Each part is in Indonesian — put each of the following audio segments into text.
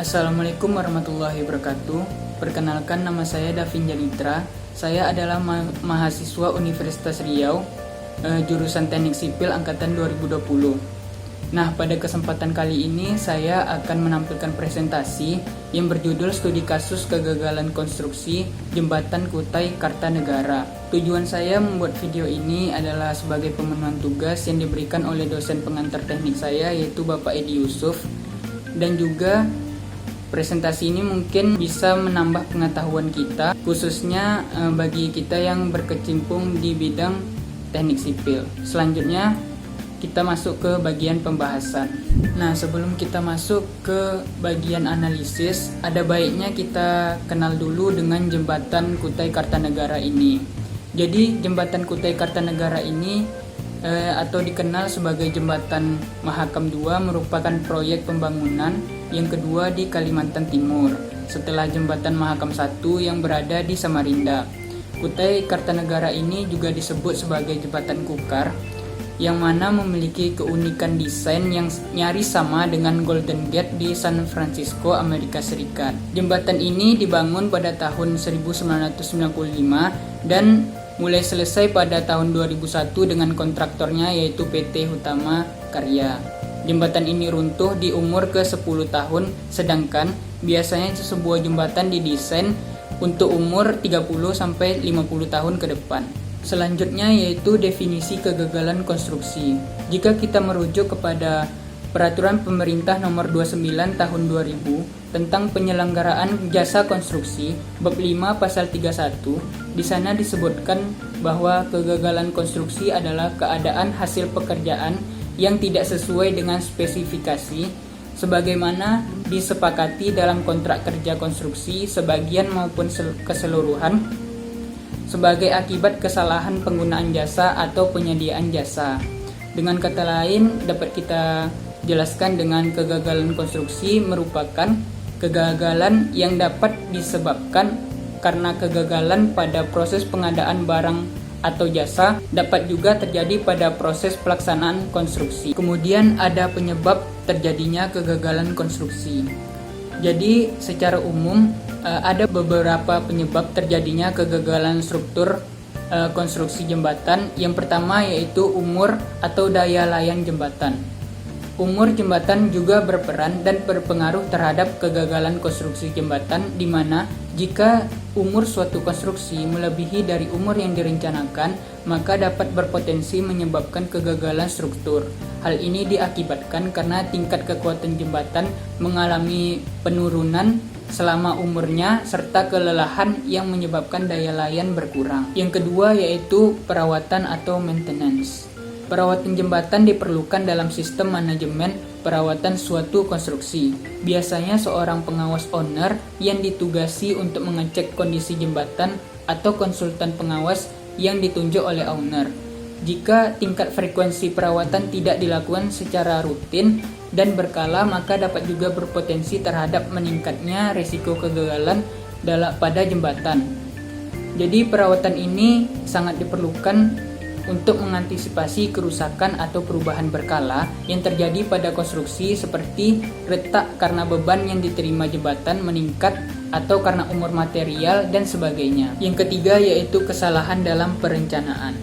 Assalamualaikum warahmatullahi wabarakatuh. Perkenalkan, nama saya Davin Janitra. Saya adalah mahasiswa Universitas Riau, jurusan Teknik Sipil angkatan 2020. Nah, pada kesempatan kali ini saya akan menampilkan presentasi yang berjudul Studi Kasus Kegagalan Konstruksi Jembatan Kutai Kartanegara. Tujuan saya membuat video ini adalah sebagai pemenuhan tugas yang diberikan oleh dosen pengantar teknik saya, yaitu Bapak Edi Yusuf. Dan juga presentasi ini mungkin bisa menambah pengetahuan kita, khususnya bagi kita yang berkecimpung di bidang teknik sipil. Selanjutnya kita masuk ke bagian pembahasan. Nah, sebelum kita masuk ke bagian analisis, ada baiknya kita kenal dulu dengan jembatan Kutai Kartanegara ini. Jadi jembatan Kutai Kartanegara ini atau dikenal sebagai Jembatan Mahakam II merupakan proyek pembangunan yang kedua di Kalimantan Timur setelah Jembatan Mahakam I yang berada di Samarinda. Kutai Kartanegara ini juga disebut sebagai Jembatan Kukar, yang mana memiliki keunikan desain yang nyaris sama dengan Golden Gate di San Francisco, Amerika Serikat. Jembatan ini dibangun pada tahun 1995 dan mulai selesai pada tahun 2001 dengan kontraktornya, yaitu PT Hutama Karya. Jembatan ini runtuh di umur ke-10 tahun, sedangkan biasanya sebuah jembatan didesain untuk umur 30-50 tahun ke depan. Selanjutnya yaitu definisi kegagalan konstruksi. Jika kita merujuk kepada Peraturan Pemerintah Nomor 29 Tahun 2000 tentang penyelenggaraan jasa konstruksi, bab 5 pasal 31, di sana disebutkan bahwa kegagalan konstruksi adalah keadaan hasil pekerjaan yang tidak sesuai dengan spesifikasi sebagaimana disepakati dalam kontrak kerja konstruksi sebagian maupun keseluruhan sebagai akibat kesalahan penggunaan jasa atau penyediaan jasa. Dengan kata lain, dapat kita jelaskan dengan kegagalan konstruksi merupakan kegagalan yang dapat disebabkan karena kegagalan pada proses pengadaan barang atau jasa, dapat juga terjadi pada proses pelaksanaan konstruksi. Kemudian ada penyebab terjadinya kegagalan konstruksi. Jadi secara umum ada beberapa penyebab terjadinya kegagalan struktur konstruksi jembatan. Yang pertama yaitu umur atau daya layan jembatan. Umur jembatan juga berperan dan berpengaruh terhadap kegagalan konstruksi jembatan, di mana jika umur suatu konstruksi melebihi dari umur yang direncanakan, maka dapat berpotensi menyebabkan kegagalan struktur. Hal ini diakibatkan karena tingkat kekuatan jembatan mengalami penurunan selama umurnya serta kelelahan yang menyebabkan daya layan berkurang. Yang kedua yaitu perawatan atau maintenance. Perawatan jembatan diperlukan dalam sistem manajemen perawatan suatu konstruksi. Biasanya seorang pengawas owner yang ditugasi untuk mengecek kondisi jembatan atau konsultan pengawas yang ditunjuk oleh owner. Jika tingkat frekuensi perawatan tidak dilakukan secara rutin dan berkala, maka dapat juga berpotensi terhadap meningkatnya risiko kegagalan pada jembatan. Jadi perawatan ini sangat diperlukan untuk mengantisipasi kerusakan atau perubahan berkala yang terjadi pada konstruksi, seperti retak karena beban yang diterima jembatan meningkat atau karena umur material dan sebagainya. Yang ketiga yaitu kesalahan dalam perencanaan.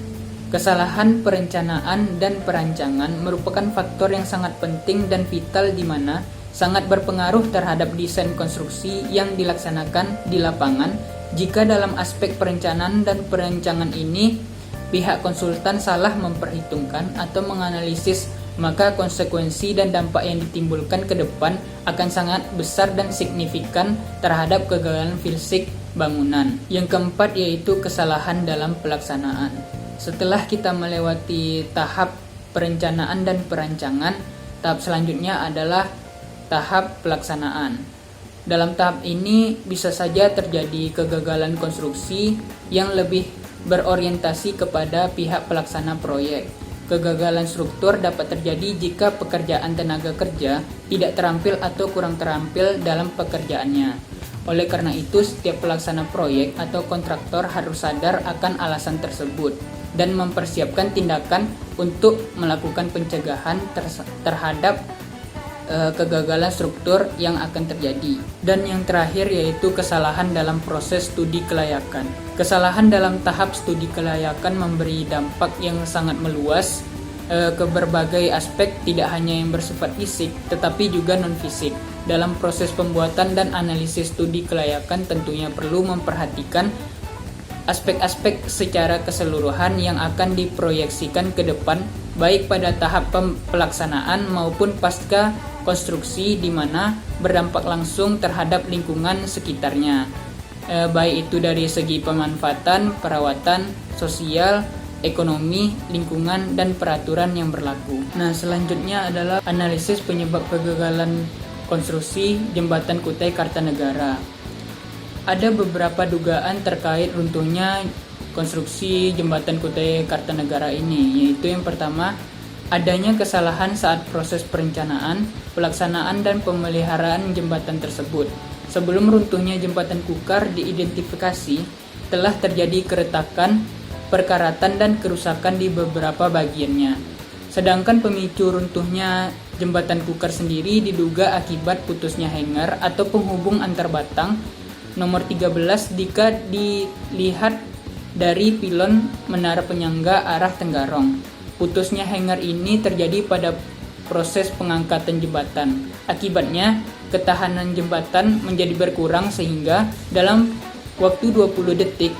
Kesalahan perencanaan dan perancangan merupakan faktor yang sangat penting dan vital, di mana sangat berpengaruh terhadap desain konstruksi yang dilaksanakan di lapangan. Jika dalam aspek perencanaan dan perancangan ini pihak konsultan salah memperhitungkan atau menganalisis, maka konsekuensi dan dampak yang ditimbulkan ke depan akan sangat besar dan signifikan terhadap kegagalan fisik bangunan. Yang keempat yaitu kesalahan dalam pelaksanaan. Setelah kita melewati tahap perencanaan dan perancangan, tahap selanjutnya adalah tahap pelaksanaan. Dalam tahap ini bisa saja terjadi kegagalan konstruksi yang lebih berorientasi kepada pihak pelaksana proyek. Kegagalan struktur dapat terjadi jika pekerjaan tenaga kerja tidak terampil atau kurang terampil dalam pekerjaannya. Oleh karena itu, setiap pelaksana proyek atau kontraktor harus sadar akan alasan tersebut dan mempersiapkan tindakan untuk melakukan pencegahan terhadap kegagalan struktur yang akan terjadi. Dan yang terakhir yaitu kesalahan dalam proses studi kelayakan. Kesalahan dalam tahap studi kelayakan memberi dampak yang sangat meluas ke berbagai aspek, tidak hanya yang bersifat fisik tetapi juga non-fisik. Dalam proses pembuatan dan analisis studi kelayakan tentunya perlu memperhatikan aspek-aspek secara keseluruhan yang akan diproyeksikan ke depan, baik pada tahap pelaksanaan maupun pasca konstruksi, di mana berdampak langsung terhadap lingkungan sekitarnya, baik itu dari segi pemanfaatan, perawatan, sosial, ekonomi, lingkungan, dan peraturan yang berlaku. Nah, selanjutnya adalah analisis penyebab kegagalan konstruksi Jembatan Kutai Kartanegara. Ada beberapa dugaan terkait runtuhnya konstruksi Jembatan Kutai Kartanegara ini, yaitu yang pertama, adanya kesalahan saat proses perencanaan, pelaksanaan, dan pemeliharaan jembatan tersebut. Sebelum runtuhnya Jembatan Kukar diidentifikasi, telah terjadi keretakan, perkaratan, dan kerusakan di beberapa bagiannya. Sedangkan pemicu runtuhnya Jembatan Kukar sendiri diduga akibat putusnya hanger atau penghubung antar batang nomor 13 jika dilihat dari pilon menara penyangga arah Tenggarong. Putusnya hanger ini terjadi pada proses pengangkatan jembatan. Akibatnya, ketahanan jembatan menjadi berkurang sehingga dalam waktu 20 detik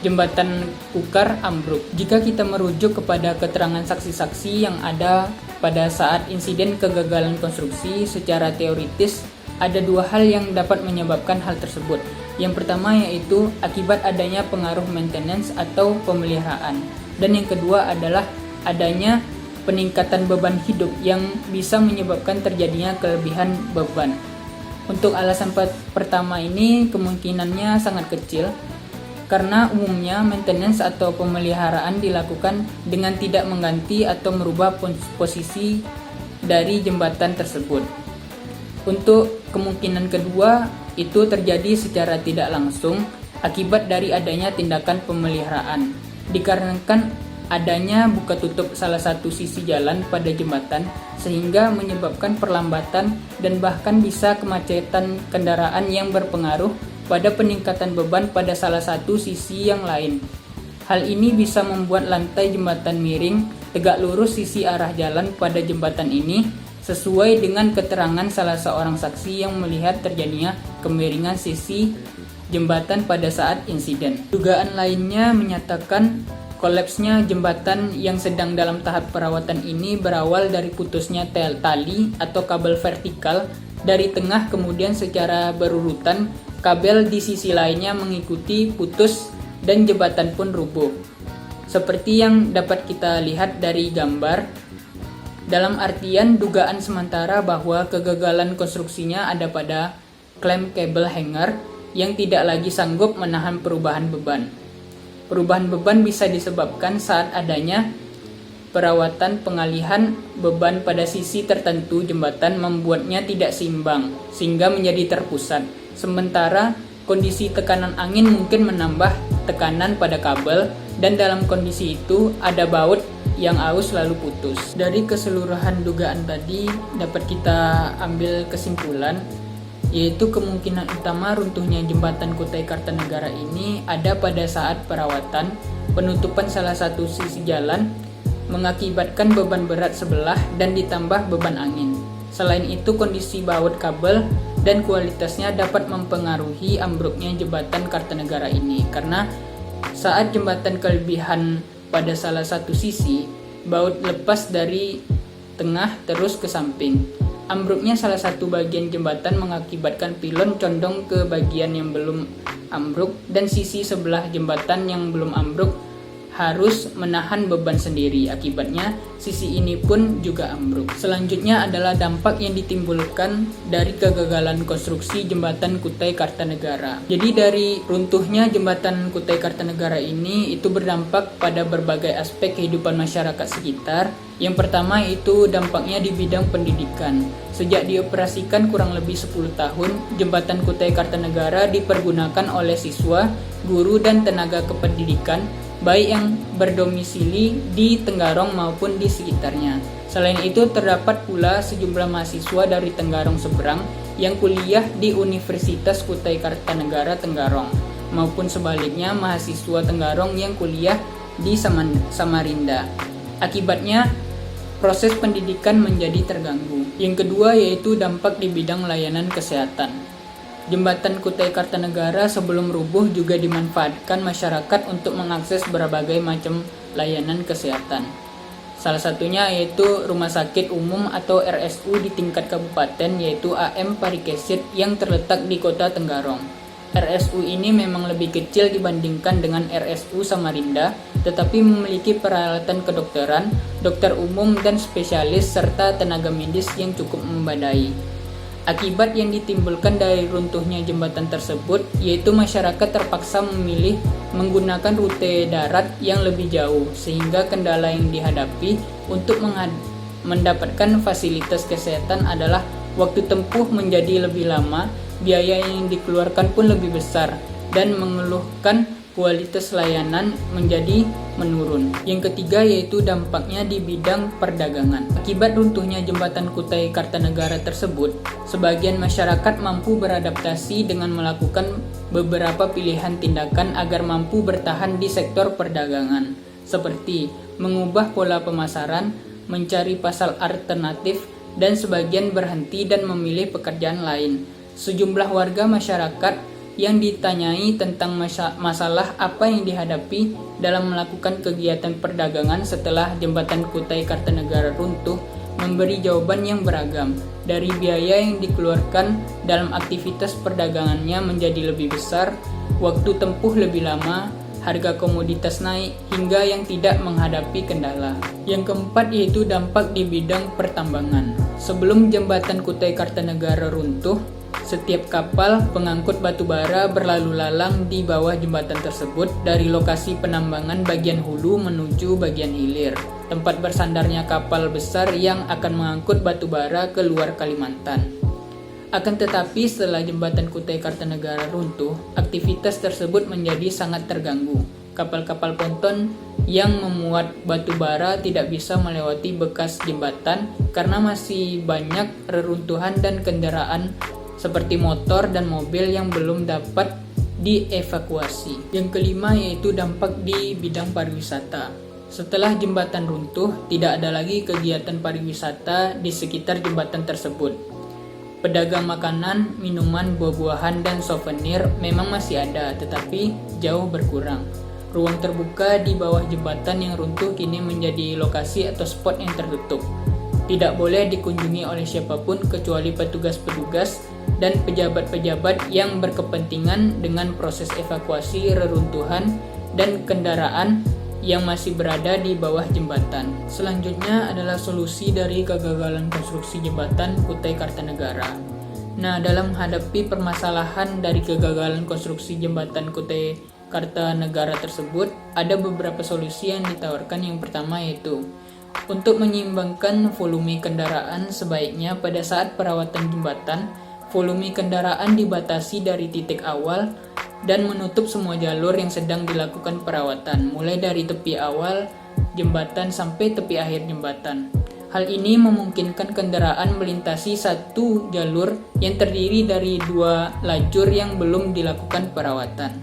Jembatan Kukar ambruk. Jika kita merujuk kepada keterangan saksi-saksi yang ada pada saat insiden kegagalan konstruksi, secara teoritis ada dua hal yang dapat menyebabkan hal tersebut. Yang pertama yaitu akibat adanya pengaruh maintenance atau pemeliharaan, dan yang kedua adalah adanya peningkatan beban hidup yang bisa menyebabkan terjadinya kelebihan beban. Untuk alasan pertama ini kemungkinannya sangat kecil, karena umumnya maintenance atau pemeliharaan dilakukan dengan tidak mengganti atau merubah posisi dari jembatan tersebut. Untuk kemungkinan kedua, itu terjadi secara tidak langsung akibat dari adanya tindakan pemeliharaan, dikarenakan adanya buka tutup salah satu sisi jalan pada jembatan sehingga menyebabkan perlambatan dan bahkan bisa kemacetan kendaraan yang berpengaruh pada peningkatan beban pada salah satu sisi yang lain. Hal ini bisa membuat lantai jembatan miring tegak lurus sisi arah jalan pada jembatan ini, sesuai dengan keterangan salah seorang saksi yang melihat terjadinya kemiringan sisi jembatan pada saat insiden. Dugaan lainnya menyatakan kolapsnya jembatan yang sedang dalam tahap perawatan ini berawal dari putusnya tali atau kabel vertikal dari tengah, kemudian secara berurutan kabel di sisi lainnya mengikuti putus dan jembatan pun rubuh. Seperti yang dapat kita lihat dari gambar, dalam artian dugaan sementara bahwa kegagalan konstruksinya ada pada klem kabel hanger yang tidak lagi sanggup menahan perubahan beban. Perubahan beban bisa disebabkan saat adanya perawatan pengalihan beban pada sisi tertentu jembatan membuatnya tidak seimbang sehingga menjadi terpusat. Sementara kondisi tekanan angin mungkin menambah tekanan pada kabel, dan dalam kondisi itu ada baut yang aus lalu putus. Dari keseluruhan dugaan tadi dapat kita ambil kesimpulan, yaitu kemungkinan utama runtuhnya Jembatan Kutai Kartanegara ini ada pada saat perawatan, penutupan salah satu sisi jalan mengakibatkan beban berat sebelah dan ditambah beban angin. Selain itu, kondisi baut kabel dan kualitasnya dapat mempengaruhi ambruknya Jembatan Kartanegara ini, karena saat jembatan kelebihan pada salah satu sisi, baut lepas dari tengah terus ke samping. Ambruknya salah satu bagian jembatan mengakibatkan pilon condong ke bagian yang belum ambruk, dan sisi sebelah jembatan yang belum ambruk harus menahan beban sendiri. Akibatnya sisi ini pun juga ambruk. Selanjutnya adalah dampak yang ditimbulkan dari kegagalan konstruksi Jembatan Kutai Kartanegara. Jadi dari runtuhnya Jembatan Kutai Kartanegara ini itu berdampak pada berbagai aspek kehidupan masyarakat sekitar. Yang pertama itu dampaknya di bidang pendidikan. Sejak dioperasikan kurang lebih 10 tahun, Jembatan Kutai Kartanegara dipergunakan oleh siswa, guru, dan tenaga kependidikan baik yang berdomisili di Tenggarong maupun di sekitarnya. Selain itu, terdapat pula sejumlah mahasiswa dari Tenggarong seberang yang kuliah di Universitas Kutai Kartanegara Tenggarong, maupun sebaliknya mahasiswa Tenggarong yang kuliah di Samarinda. Akibatnya, proses pendidikan menjadi terganggu. Yang kedua yaitu dampak di bidang layanan kesehatan. Jembatan Kutai Kartanegara sebelum rubuh juga dimanfaatkan masyarakat untuk mengakses berbagai macam layanan kesehatan. Salah satunya yaitu Rumah Sakit Umum atau RSU di tingkat kabupaten, yaitu AM Parikesit yang terletak di Kota Tenggarong. RSU ini memang lebih kecil dibandingkan dengan RSU Samarinda, tetapi memiliki peralatan kedokteran, dokter umum dan spesialis serta tenaga medis yang cukup memadai. Akibat yang ditimbulkan dari runtuhnya jembatan tersebut yaitu masyarakat terpaksa memilih menggunakan rute darat yang lebih jauh, sehingga kendala yang dihadapi untuk mendapatkan fasilitas kesehatan adalah waktu tempuh menjadi lebih lama, biaya yang dikeluarkan pun lebih besar, dan mengeluhkan kualitas layanan menjadi menurun. Yang ketiga yaitu dampaknya di bidang perdagangan. Akibat runtuhnya jembatan Kutai Kartanegara tersebut, sebagian masyarakat mampu beradaptasi dengan melakukan beberapa pilihan tindakan agar mampu bertahan di sektor perdagangan, seperti mengubah pola pemasaran, mencari pasar alternatif, dan sebagian berhenti dan memilih pekerjaan lain. Sejumlah warga masyarakat yang ditanyai tentang masalah apa yang dihadapi dalam melakukan kegiatan perdagangan setelah jembatan Kutai Kartanegara runtuh memberi jawaban yang beragam, dari biaya yang dikeluarkan dalam aktivitas perdagangannya menjadi lebih besar, waktu tempuh lebih lama, harga komoditas naik, hingga yang tidak menghadapi kendala. Yang keempat yaitu dampak di bidang pertambangan. Sebelum jembatan Kutai Kartanegara runtuh, setiap kapal pengangkut batu bara berlalu lalang di bawah jembatan tersebut dari lokasi penambangan bagian hulu menuju bagian hilir, tempat bersandarnya kapal besar yang akan mengangkut batu bara ke luar Kalimantan. Akan tetapi setelah jembatan Kutai Kartanegara runtuh, aktivitas tersebut menjadi sangat terganggu. Kapal-kapal ponton yang memuat batu bara tidak bisa melewati bekas jembatan karena masih banyak reruntuhan dan kendaraan seperti motor dan mobil yang belum dapat dievakuasi. Yang kelima yaitu dampak di bidang pariwisata. Setelah jembatan runtuh, tidak ada lagi kegiatan pariwisata di sekitar jembatan tersebut. Pedagang makanan, minuman, buah-buahan, dan souvenir memang masih ada, tetapi jauh berkurang. Ruang terbuka di bawah jembatan yang runtuh kini menjadi lokasi atau spot yang tertutup. Tidak boleh dikunjungi oleh siapapun kecuali petugas-petugas dan pejabat-pejabat yang berkepentingan dengan proses evakuasi reruntuhan dan kendaraan yang masih berada di bawah jembatan. Selanjutnya adalah solusi dari kegagalan konstruksi jembatan Kutai Kartanegara. Nah, dalam menghadapi permasalahan dari kegagalan konstruksi jembatan Kutai Kartanegara tersebut, ada beberapa solusi yang ditawarkan. Yang pertama yaitu untuk menyeimbangkan volume kendaraan, sebaiknya pada saat perawatan jembatan, volume kendaraan dibatasi dari titik awal dan menutup semua jalur yang sedang dilakukan perawatan, mulai dari tepi awal jembatan sampai tepi akhir jembatan. Hal ini memungkinkan kendaraan melintasi satu jalur yang terdiri dari 2 lajur yang belum dilakukan perawatan.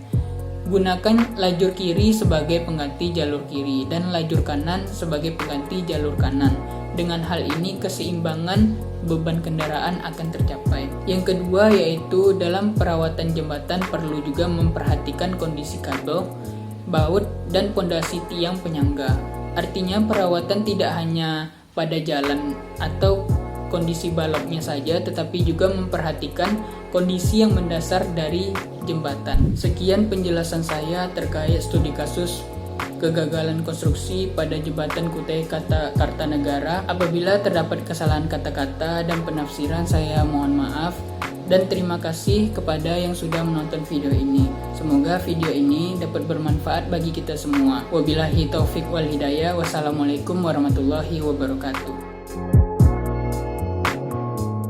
Gunakan lajur kiri sebagai pengganti jalur kiri dan lajur kanan sebagai pengganti jalur kanan. Dengan hal ini keseimbangan beban kendaraan akan tercapai. Yang kedua yaitu dalam perawatan jembatan perlu juga memperhatikan kondisi kabel, baut, dan pondasi tiang penyangga. Artinya perawatan tidak hanya pada jalan atau kondisi baloknya saja, tetapi juga memperhatikan kondisi yang mendasar dari jembatan. Sekian penjelasan saya terkait studi kasus kegagalan konstruksi pada jembatan Kutai Kartanegara. Apabila terdapat kesalahan kata-kata dan penafsiran, saya mohon maaf. Dan terima kasih kepada yang sudah menonton video ini. Semoga video ini dapat bermanfaat bagi kita semua. Wabillahi taufik wal hidayah. Wassalamualaikum warahmatullahi wabarakatuh.